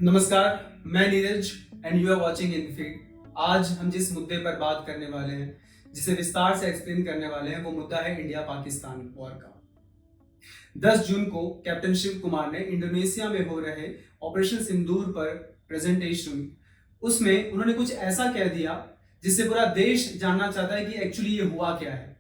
नमस्कार, मैं Neeraj and you are watching InFeed. आज हम जिस मुद्दे पर बात करने वाले हैं, जिसे विस्तार से एक्सप्लेन करने वाले हैं, वो मुद्दा है इंडिया पाकिस्तान वॉर का। 10 जून को कैप्टन शिव कुमार ने इंडोनेशिया में हो रहे ऑपरेशन सिंदूर पर प्रेजेंटेशन, उसमें उन्होंने कुछ ऐसा कह दिया जिससे पूरा देश जानना चाहता है कि एक्चुअली ये हुआ क्या है।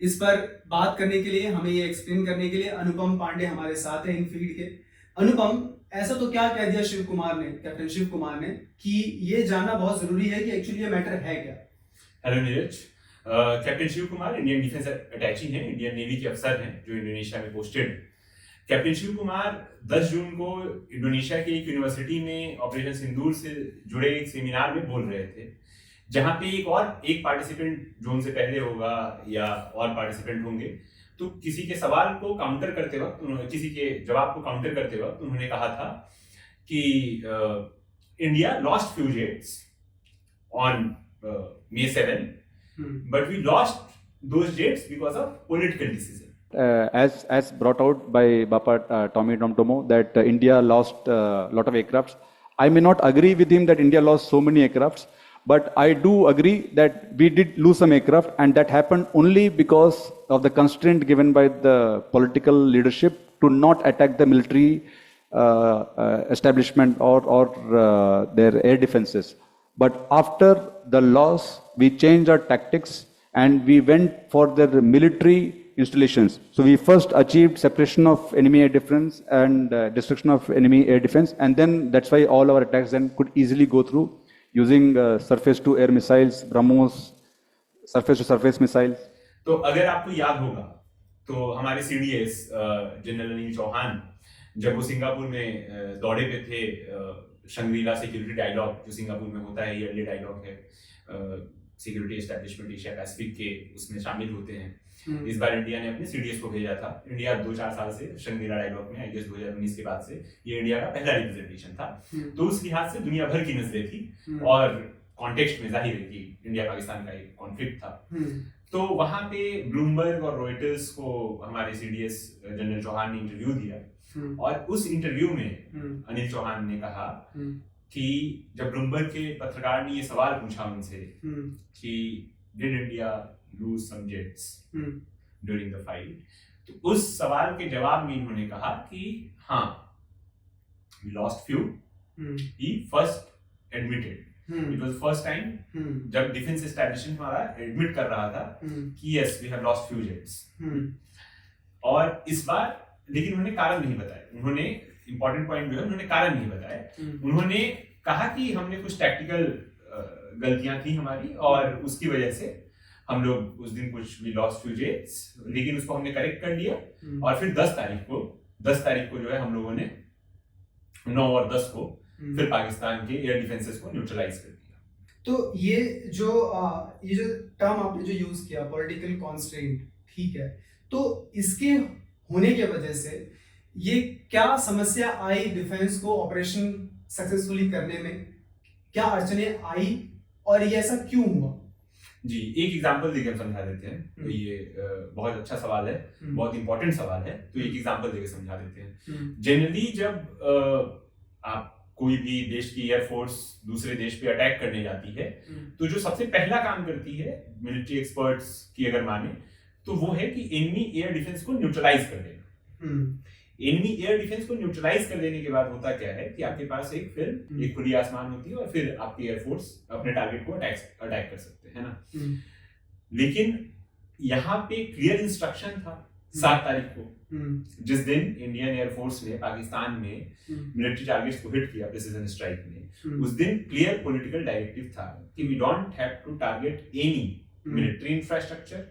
इस पर बात करने के लिए, हमें ये एक्सप्लेन करने के लिए अनुपम पांडे हमारे साथ हैं इनफीड के। अनुपम, ऐसा तो क्या कह दिया शिव कुमार ने, कैप्टन शिव कुमार ने, कि ये जानना बहुत जरूरी है कि एक्चुअली ये मैटर है क्या? Hello Neeraj. Captain Shiv Kumar Indian defence attache हैं, इंडियन नेवी के अफसर हैं जो इंडोनेशिया में पोस्टेड हैं। कैप्टन शिव कुमार 10 जून को इंडोनेशिया की एक यूनिवर्सिटी में ऑपरेशन सिंदूर से जुड़े एक सेमिनार में बोल रहे थे, जहां पे एक पार्टिसिपेंट जोन से पहले होगा या और पार्टिसिपेंट होंगे, तो किसी के सवाल को काउंटर करते वक्त, किसी के जवाब को काउंटर करते वक्त उन्होंने कहा था कि India lost few jets on May 7, but we lost those jets because of political decision. As brought out by Bapa Tommy Domtomo, that India lost a lot of aircrafts. I may not agree with him that India lost so many aircrafts, but I do agree that we did lose some aircraft, and that happened only because of the constraint given by the political leadership to not attack the military establishment or their air defenses. But after the loss, we changed our tactics and we went for the military installations. So we first achieved separation of enemy air defense and destruction of enemy air defense, and then that's why all our attacks then could easily go through using surface-to-air missiles, BrahMos, surface-to-surface missiles. तो अगर आपको याद होगा तो हमारे CDS general Anil Chauhan, जब वो Singapore में दौरे पे थे, शंग्रीला सिक्योरिटी डायलॉग जो सिंगापुर में होता है, ईयरली डायलॉग है, सिक्योरिटी एस्टेब्लिशमेंट एशिया पैसिफिक के, उसमें शामिल होते हैं। इस बार इंडिया ने अपने सीडीएस को भेजा था। इंडिया 2-4 साल से शंग्रीला डायलॉग में, आई गेस 2019 के बाद से ये इंडिया का पहला रिप्रेजेंटेशन था। तो उस लिहाज से दुनिया भर की नजरें थी और कॉन्टेक्स्ट में जाहिर है कि इंडिया पाकिस्तान का एक कॉन्फ्लिक्ट था। तो वहां पे ब्लूमबर्ग और रॉयटर्स को हमारे सीडीएस जनरल चौहान ने इंटरव्यू दिया, और उस इंटरव्यू में अनिल चौहान ने कहा कि जब ब्लूमबर्ग के पत्रकार ने ये सवाल पूछा उनसे कि did India lose some jets during the fight, तो उस सवाल के जवाब में इन्होंने कहा कि हाँ, we lost few. He first admitted, it was first time जब डिफेंस एस्टैब्लिशमेंट हमारा एडमिट कर रहा था कि yes we have lost few jets. और इस बार लेकिन उन्होंने कारण नहीं बताया। उन्होंने इंपॉर्टेंट पॉइंट जो है, उन्होंने कारण नहीं बताया। उन्होंने कहा कि हमने कुछ टैक्टिकल गलतियां थी हमारी, और उसकी वजह से हम लोग उस दिन कुछ वी लॉस्ट फ्यू जेट्स, लेकिन उसको हमने करेक्ट कर लिया। और फिर 10 तारीख को जो है हम लोगों ने 9 और 10 को फिर पाकिस्तान के एयर डिफेंसेस को न्यूट्रलाइज कर दिया। तो ये जो टर्म आपने जो यूज किया, पॉलिटिकल कॉन्स्ट्रेंट, ठीक है, तो इसके होने के वजह से ये क्या समस्या आई डिफेंस को ऑपरेशन सक्सेसफुली करने में? क्या अड़चने आई और ये ऐसा क्यों हुआ? जी, एक एग्जांपल देके हम समझा देते हैं। तो ये बहुत अच्छा सवाल है, बहुत इंपॉर्टेंट सवाल है, तो एक एग्जांपल देके समझा देते हैं। जनरली जब आप कोई भी देश की एयरफोर्स दूसरे देश पे अटैक करने जाती है, तो जो सबसे पहला काम करती है, मिलिट्री एक्सपर्ट्स की अगर माने, तो वो है कि एनिमी एयर डिफेंस को न्यूट्रलाइज कर देना। एनिमी एयर डिफेंस को न्यूट्रलाइज कर देने के बाद होता क्या है कि आपके पास एक खुली आसमान होती है, और फिर आपकी एयरफोर्स अपने टारगेट को अटैक कर सकते हैं ना। लेकिन यहाँ पे क्लियर इंस्ट्रक्शन था 7 तारीख को, जिस दिन इंडियन एयरफोर्स ने पाकिस्तान में मिलिट्री टारगेट्स को हिट किया प्रिसिजन स्ट्राइक में, उस दिन क्लियर पॉलिटिकल डायरेक्टिव था कि we don't have to target any military infrastructure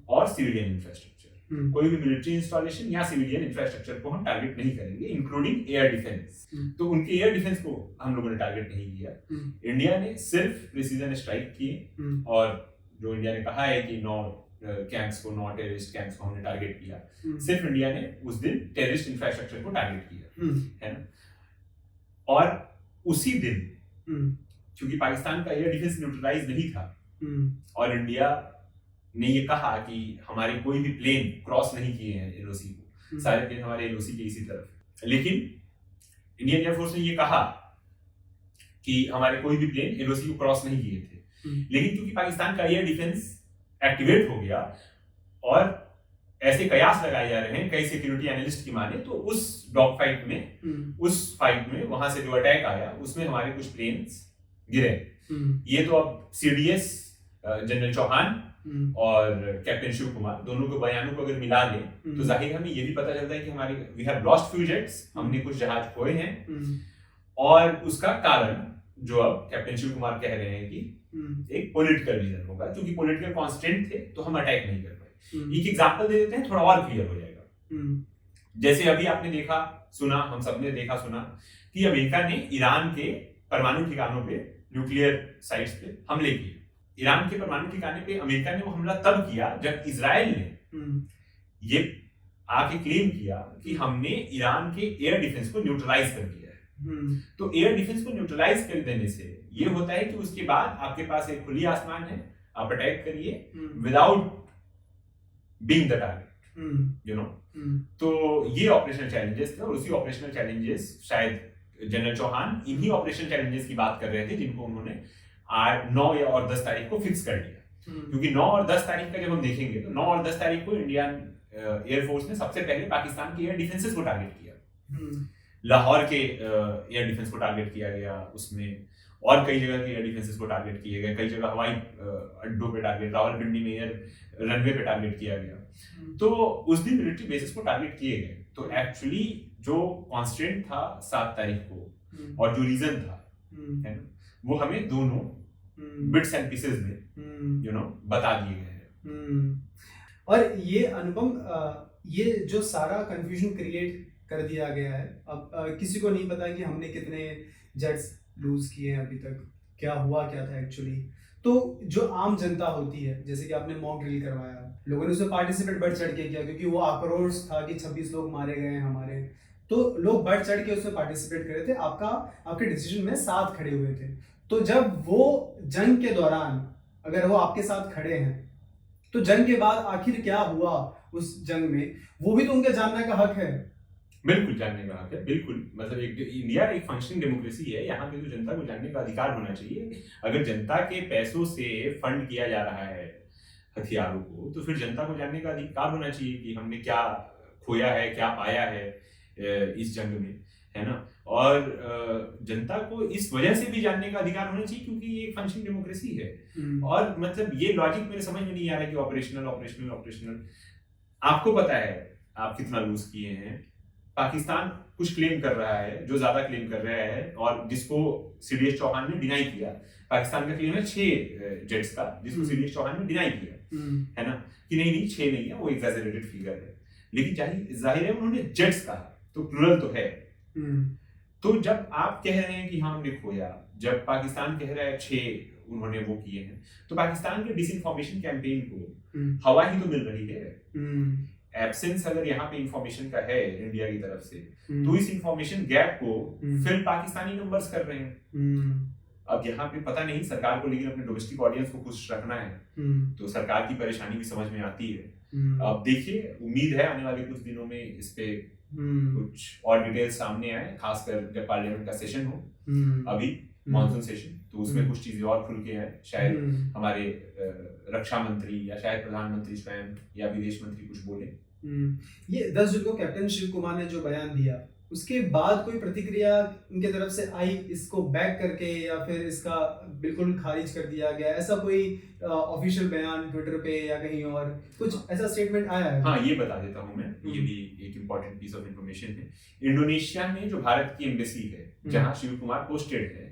और सिविलियन इंफ्रास्ट्रक्चर। कोई भी मिलिट्री इंस्टॉलेशन या सिविलियन इंफ्रास्ट्रक्चर को हम टारगेट नहीं करेंगे, इंक्लूडिंग एयर डिफेंस। तो उनके एयर डिफेंस को हम लोगों ने टारगेट नहीं किया। इंडिया ने सिर्फ प्रिसिजन स्ट्राइक किए, और जो इंडिया ने कहा है कि 9 कैंप्स को, 9 टेररिस्ट कैंप्स को हमने टारगेट किया, सिर्फ इंडिया ने उस दिन टेररिस्ट इंफ्रास्ट्रक्चर को टारगेट किया, है ना। और उसी दिन क्योंकि पाकिस्तान का एयर डिफेंस न्यूट्रलाइज नहीं था, और इंडिया ने ये कहा कि हमारे कोई भी प्लेन क्रॉस नहीं किए हैं एलओसी को, सारे प्लेन हमारे एलओसी के इसी तरफ। लेकिन इंडियन एयरफोर्स ने ये कहा कि हमारे कोई भी प्लेन एलओसी को क्रॉस नहीं किए थे, लेकिन क्योंकि पाकिस्तान का एयर डिफेंस एक्टिवेट हो गया और ऐसे कयास लगाए जा रहे हैं कई सिक्योरिटी एनालिस्ट की माने, तो उस डॉग फाइट में उस फाइट में वहां से जो अटैक आया उसमें हमारे कुछ प्लेन्स गिरे। ये तो अब सीडीएस जनरल चौहान और कैप्टन शिव कुमार दोनों के बयानों को अगर मिला लें तो जाहिर हमें ये भी पता चलता है कि हमारे we have lost few jets, हमने कुछ जहाज खोए हैं, और उसका कारण जो अब कैप्टन शिव कुमार कह रहे हैं कि एक पॉलिटिकल रीजन होगा, क्योंकि पॉलिटिकल कॉन्स्टेंट थे तो हम अटैक नहीं कर पाए। एक एग्जांपल दे देते हैं, थोड़ा और क्लियर हो जाएगा। जैसे अभी आपने देखा सुना, हम सबने देखा सुना कि अमेरिका ने ईरान के परमाणु ठिकानों पे, न्यूक्लियर साइट्स पे हमले किए। ईरान के परमाणु ठिकाने पे अमेरिका ने वो हमला तब किया जब इजराइल ने ये आके क्लेम किया कि हमने ईरान के एयर डिफेंस को न्यूट्रलाइज कर दिया है। तो एयर डिफेंस को न्यूट्रलाइज कर देने से ये होता है कि उसके बाद आपके पास एक खुली आसमान है, आप अटैक करिए without being the target, you know. तो ये ऑपरेशनल चैलेंजेस थे, और उसी ऑपरेशनल चैलेंजेस शायद जनरल चौहान इन्हीं ऑपरेशनल चैलेंजेस की बात कर रहे थे जिनको उन्होंने 9 या और 10 तारीख को फिक्स कर दिया। क्योंकि 9 और 10 तारीख का जब हम देखेंगे तो 9 और 10 तारीख को इंडियन एयरफोर्स ने सबसे पहले पाकिस्तान के एयर डिफेंसेस को टारगेट किया। लाहौर के एयर डिफेंस को टारगेट किया गया, उसमें और कई जगह के एयर डिफेंसेस को टारगेट किए गए, कई जगह हवाई अड्डों पे टारगेट, रावलपिंडी में एयर रनवे पे टारगेट किया गया। तो उस दिन मिलिट्री बेसिस को टारगेट किए गए। तो एक्चुअली जो कॉन्स्टेंट था 7 तारीख को और जो रीजन था, है ना, वो हमें दोनों बिट्स एंड पीसेस में यू नो बता दिए गए हैं। और ये अनुपम, ये जो सारा कंफ्यूजन क्रिएट कर दिया गया है, अब किसी को नहीं पता कि हमने कितने जेट्स लूज किए हैं अभी तक, क्या हुआ क्या था एक्चुअली। तो जो आम जनता होती है, जैसे कि आपने मॉक ड्रिल करवाया, लोगों ने उसमें पार्टिसिपेट बढ़ चढ़ के किया क्योंकि वो आक्रोश था कि 26 लोग मारे गए हैं हमारे, तो लोग बढ़ चढ़ के उसमें पार्टिसिपेट कर रहे थे, आपके डिसीजन में साथ खड़े हुए थे। तो जब वो जंग के दौरान अगर वो आपके साथ खड़े हैं तो जंग के बाद आखिर क्या हुआ उस जंग में, वो भी तो उनके जानने का हक है। बिल्कुल जानने का हक है, बिल्कुल। मतलब इंडिया एक फंक्शनिंग डेमोक्रेसी है, यहाँ पे तो जनता को जानने का अधिकार होना चाहिए। अगर जनता के पैसों से फंड किया जा रहा है हथियारों को, तो फिर जनता को जानने का अधिकार होना चाहिए कि हमने क्या खोया है, क्या पाया है इस जंग में, है ना। और जनता को इस वजह से भी जानने का अधिकार होना चाहिए क्योंकि ये एक फंक्शनिंग डेमोक्रेसी है। और मतलब ये लॉजिक मेरे समझ में नहीं आ रहा है कि ऑपरेशनल ऑपरेशनल ऑपरेशनल। आपको पता है आप कितना लूज किए हैं, पाकिस्तान कुछ क्लेम कर रहा है, जो ज्यादा क्लेम कर रहा है, और जिसको सीडीएस चौहान ने डिनाई किया। पाकिस्तान का क्लेम है 6 जेट्स का, जिसको सीडीएस चौहान ने डिनाई किया, है ना, कि नहीं 6 नहीं है, वो एग्जैजरेटेड फिगर है। लेकिन जाहिर है उन्होंने जेट्स कहा, तो प्लूरल तो है। तो जब आप कह रहे हैं कि हाँ हमने खोया, जब पाकिस्तान कह रहा है 6 उन्होंने वो किए हैं, तो पाकिस्तान के डिसइंफॉर्मेशन कैंपेन को हवा ही तो मिल रही है। एब्सेंस अगर यहाँ पे इंफॉर्मेशन का है इंडिया की तरफ से, तो इस इंफॉर्मेशन गैप को फिर पाकिस्तानी नंबर्स कर रहे हैं। अब यहाँ पे पता नहीं सरकार को, लेकिन अपने डोमेस्टिक ऑडियंस को खुश रखना है, तो सरकार की परेशानी भी समझ में आती है। अब देखिए, उम्मीद है आने वाले कुछ दिनों में इस पे कुछ और डिटेल्स सामने आए, खासकर जब पार्लियामेंट का सेशन हो, अभी मॉनसून सेशन, तो उसमें कुछ चीजें और खुल के आए। शायद हमारे रक्षा मंत्री या शायद प्रधानमंत्री स्वयं या विदेश मंत्री कुछ बोले। ये 10 जून को कैप्टन शिव कुमार ने जो बयान दिया, उसके बाद कोई प्रतिक्रिया उनके तरफ से आई इसको बैक करके, या फिर इसका बिल्कुल खारिज कर दिया गया, ऐसा कोई ऑफिशियल बयान ट्विटर पे या कहीं और कुछ ऐसा स्टेटमेंट आया है? हाँ, ये बता देता हूँ मैं, ये भी एक इम्पोर्टेंट पीस ऑफ इंफॉर्मेशन है। इंडोनेशिया में जो भारत की एम्बेसी है, जहाँ शिव कुमार पोस्टेड है,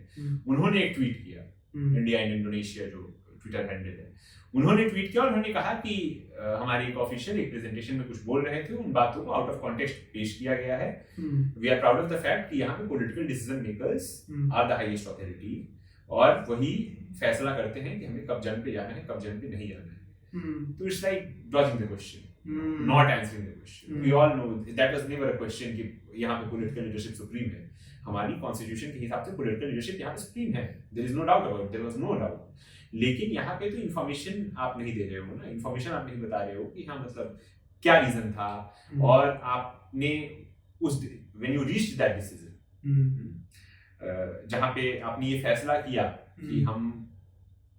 उन्होंने एक ट्वीट किया, इंडिया इन इंडोनेशिया जो ट्विटर हैंडल है, उन्होंने ट्वीट किया और उन्होंने कहा कि हमारे एक ऑफिशियल एक प्रेजेंटेशन में कुछ बोल रहे थे, उन बातों को आउट ऑफ कॉन्टेक्स्ट पेश किया गया है। We are proud of the fact कि यहाँ पे political decision makers are the highest authority, और वही फैसला करते हैं कि हमें कब जंग पे जाना है, कब जंग पे नहीं जाना है। तो it's like dodging the question, not answering the question. We all know that was never a question कि यहाँ पे पॉलिटिकल लीडरशिप सुप्रीम है। हमारी कॉन्स्टिट्यूशन के हिसाब से पॉलिटिकल लीडरशिप यहाँ पे सुप्रीम है, there is no doubt about, there was no doubt. लेकिन यहाँ पे तो इन्फॉर्मेशन आप नहीं दे रहे हो ना, इन्फॉर्मेशन आप नहीं बता रहे हो कि हाँ मतलब क्या रीजन था, और आपने उस when you reached that decision जहाँ पे आपने ये फैसला किया कि हम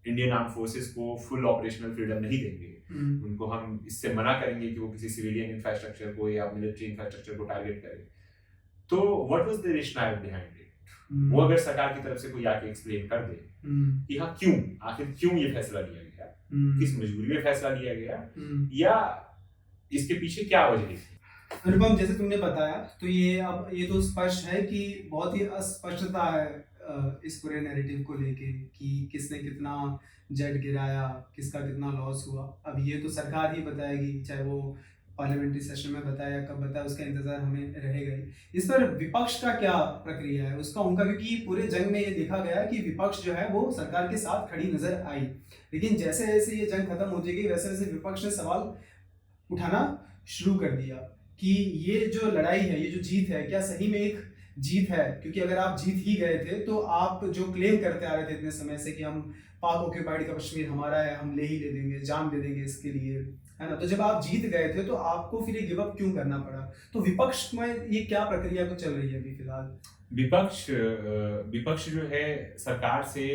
इंडियन आर्म फोर्सेस को फुल ऑपरेशनल फ्रीडम नहीं देंगे, उनको हम इससे मना करेंगे कि वो किसी सिविलियन इंफ्रास्ट्रक्चर को या मिलिट्री इंफ्रास्ट्रक्चर को टारगेट करे, तो what was the rational behind it? वो अगर सरकार की तरफ से कोई आके एक्सप्लेन कर दे कि हाँ क्यों, आखिर क्यों ये फैसला लिया गया, किस मजबूरी में फैसला लिया गया, या इसके पीछे क्या वजह थी? अनुपम, जैसे तुमने बताया तो ये तो स्पष्ट है कि बहुत ही अस्पष्टता है इस पूरे नैरेटिव को लेके कि किसने कितना जेट गिराया, किसका कितना लॉस हुआ। अब ये तो सरकार ही बताएगी, चाहे वो पार्लियामेंट्री सेशन में बताया, कब बताया, उसका इंतजार हमें रहेगा ही। इस पर विपक्ष का क्या प्रक्रिया है उसका, उनका, क्योंकि पूरे जंग में ये देखा गया कि विपक्ष जो है वो सरकार के साथ खड़ी नजर आई, लेकिन जैसे जैसे ये जंग खत्म होती गई वैसे वैसे विपक्ष ने सवाल उठाना शुरू कर दिया कि ये जो लड़ाई है, ये जो जीत है, क्या सही में एक जीत है? क्योंकि अगर आप जीत ही गए थे तो आप जो क्लेम करते आ रहे थे इतने समय से कि हम पाक ऑक्यूपाइड का कश्मीर हमारा है, हम ले ही ले देंगे, जान दे देंगे इसके लिए, है ना, तो जब आप जीत गए थे तो आपको फिर ये गिव अप क्यों करना पड़ा? तो विपक्ष में ये क्या प्रक्रिया को चल रही है अभी फिलहाल? विपक्ष जो है सरकार से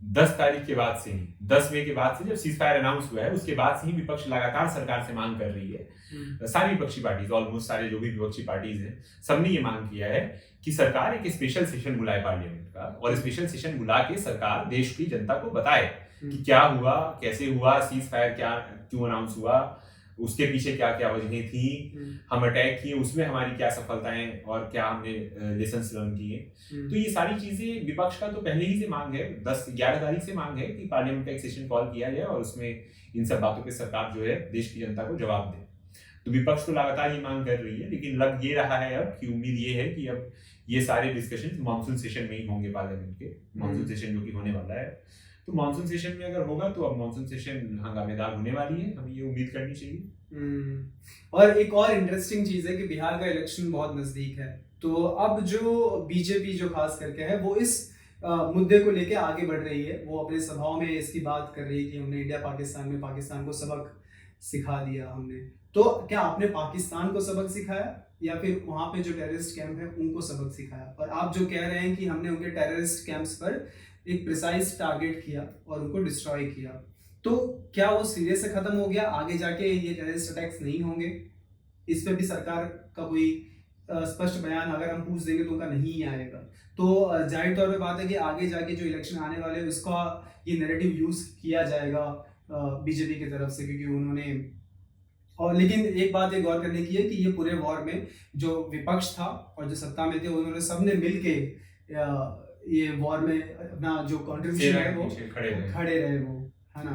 10 तारीख के बाद से ही, 10 मई के बाद से जब सीज फायर अनाउंस हुआ है उसके बाद से ही विपक्ष लगातार सरकार से मांग कर रही है। सारी विपक्षी पार्टीज, ऑलमोस्ट सारे जो भी विपक्षी पार्टीज हैं, सबने ये मांग किया है कि सरकार एक स्पेशल सेशन बुलाए पार्लियामेंट का, और स्पेशल सेशन बुला के सरकार देश की जनता को बताए कि क्या हुआ, कैसे हुआ, सीज फायर क्या क्यों अनाउंस हुआ, उसके पीछे क्या क्या वजहें थी, हम अटैक किए उसमें हमारी क्या सफलताएं और क्या हमने लेसन्स लर्न किए। तो ये सारी चीजें विपक्ष का तो पहले ही से मांग है, 10-11 तारीख से मांग है कि पार्लियामेंट का एक सेशन कॉल किया जाए और उसमें इन सब बातों पे सरकार जो है देश की जनता को जवाब दे। तो विपक्ष तो लगातार ये मांग कर रही है, लेकिन लग ये रहा है अब कि उम्मीद ये है कि अब ये सारे डिस्कशन मानसून सेशन में ही होंगे, पार्लियामेंट के मानसून सेशन जो कि होने वाला है। तो मानसून सेशन में अगर होगा तो अब मानसून सेशन हंगामेदार होने वाली है, हमें ये उम्मीद करनी चाहिए। और एक और इंटरेस्टिंग चीज है कि बिहार का इलेक्शन बहुत नजदीक है, तो अब जो बीजेपी जो खास करके है वो इस मुद्दे को लेके आगे बढ़ रही है। वो अपने सभाओं में इसकी बात कर रही है कि हमने इंडिया पाकिस्तान में पाकिस्तान को सबक सिखा दिया हमने। तो क्या आपने पाकिस्तान को सबक सिखाया या फिर वहां पे जो टेररिस्ट कैंप है उनको सबक सिखाया? और आप जो कह रहे हैं कि हमने उनके टेररिस्ट कैंप्स पर एक प्रिसाइज टारगेट किया और उनको डिस्ट्रॉय किया, तो क्या वो सिरे से खत्म हो गया? आगे जाके ये टेररिस्ट अटैक्स नहीं होंगे? इस पे भी सरकार का कोई स्पष्ट बयान अगर हम पूछ देंगे तो उनका नहीं ही आएगा। तो जाहिर तौर पे बात है कि आगे जाके जो इलेक्शन आने वाले हैं उसका ये नैरेटिव यूज किया जाएगा बीजेपी की तरफ से, क्योंकि उन्होंने, और लेकिन एक बात ये गौर करने की है कि ये पूरे वॉर में जो विपक्ष था और जो सत्ता में थे उन्होंने सबने मिलके ये वॉर में अपना जो कंट्रीब्यूशन है वो खड़े रहे वो, है ना।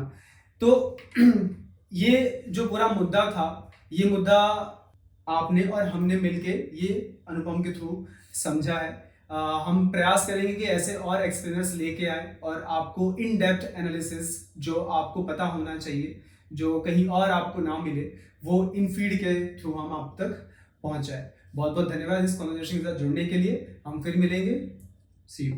तो ये जो पूरा मुद्दा था, ये मुद्दा आपने और हमने मिलके ये अनुपम के थ्रू समझा है। हम प्रयास करेंगे कि ऐसे और एक्सप्लेनर्स लेके आए और आपको इन डेप्थ एनालिसिस जो आपको पता होना चाहिए, जो कहीं और आपको ना मिले, वो इन फीड के थ्रू हम आप तक पहुंचाए। बहुत बहुत धन्यवाद इस कॉन्वर्सेशन के साथ जुड़ने के लिए। हम फिर मिलेंगे। सी यू।